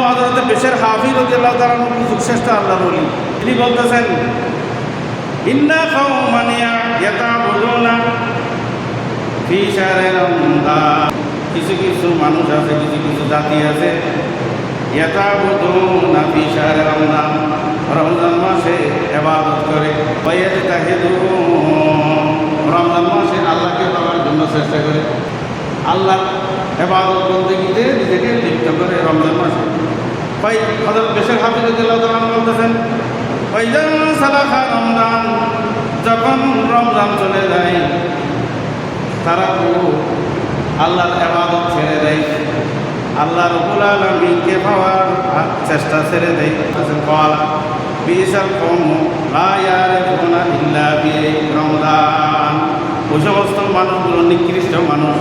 হযরত বেশর হাফি রাদিয়াল্লাহু তাআলা যুগশ্রেষ্ঠ আল্লাহর ওলি, তিনি বলতেছেন ইন্না কওমান ইয়াতাবুদুনা ফি শাহরি রমজান, কিছু কিছু মানুষ আছে, কিছু কিছু জাতি আছে, ইয়াতাবুদুনা ফি শাহরি রমজান, রমজান মাসে ইবাদত করে, ওয়ায়াজতাহিদুন, রমজান মাসে আল্লাহকে পাওয়ার জন্য চেষ্টা করে, আল্লাহর ইবাদত বন্দেগীতে নিজেকে লিপ্ত করে রমজান মাসে। হযরত বেশর হাফি রাদিয়াল্লাহু তাআলা বলতেছেন ওয়াইদা সালাখা রমজান, যখন রমজান চলে যায় তারা আল্লাহর ইবাদত ছেড়ে দেয়, আল্লাহ রাব্বুল আলামিনকে পাওয়ার চেষ্টা ছেড়ে দেয়। ক্বালা বিসাল কওমু লা ইয়ারিফুনা ইল্লা বি রমজান, ওই সমস্ত মানুষগুলো নিকৃষ্ট মানুষ,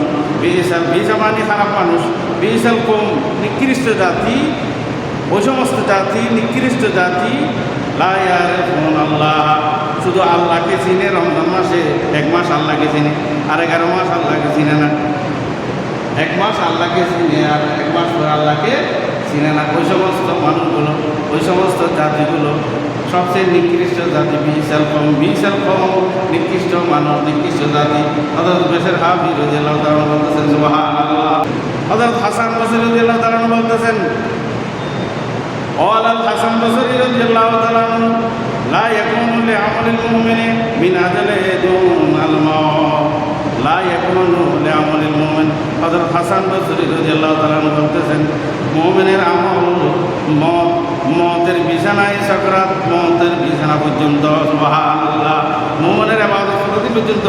বিসা মানে খারাপ মানুষ, বিসাল কওম নিকৃষ্ট জাতি, ওই সমস্ত জাতি নিকৃষ্ট জাতি, লা ইয়ারিফুনা আল্লাহ, শুধু আল্লাহকে চিনে রমজান মাসে, এক মাস আল্লাহকে চিনে আর 11 মাস আল্লাহকে চিনে না, এক মাস আল্লাহকে চিনে আর 1 মাস পর আল্লাহকে চিনে না। ওই সমস্ত মানুষগুলো, ওই সমস্ত জাতিগুলো সবচেয়ে নিকৃষ্ট জাতি। বিসাল কওম নিকৃষ্ট মানুষ, নিকৃষ্ট জাতি। হযরত বেশর হাফি রাদিয়াল্লাহু তাআলা বলতেছেন সুবহানাল্লাহ। হযরত হাসান বসরি রাদিয়াল্লাহু তাআলা বলতেছেন ওয়ালাল হাসান বসরি রাদিয়াল্লাহু তাআলা লা ইয়াকুনু লিআমালিল মুমিনি মিন আজালি দুনাল মাউত, লা ইয়াকুনু লিআমালিল মুমিন। হযরত হাসান বসরি রাদিয়াল্লাহু তাআলা বলতেছেন মুমিনের আমল মওতের বিছানায়, সাকরাত মওতের বিছানা পর্যন্ত, সুবহানাল্লাহ, মুমিনের ইবাদত পর্যন্ত,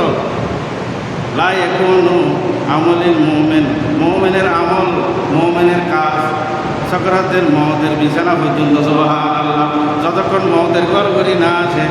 লা ইয়াকুনু আমালিল মুমিন, মুমিনের আমল, মুমিনের কাজ সাকরাতের মওতের বিছানা পর্যন্ত, সুবহানাল্লাহ, যতক্ষণ মওতের ঘরঘড়ি না আসে